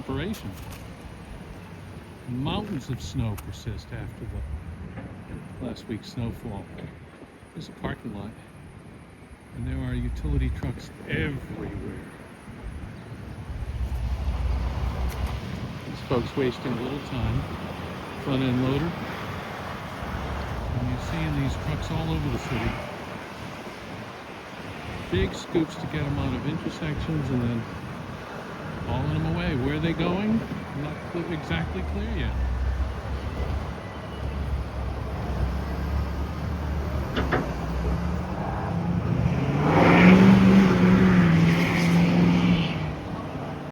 operation. Mountains of snow persist after the last week's snowfall. There's a parking lot, and there are utility trucks everywhere. These folks wasting a little time. Front end loader. And you're seeing these trucks all over the city. Big scoops to get them out of intersections and then hauling them away. Where are they going? Not exactly clear yet.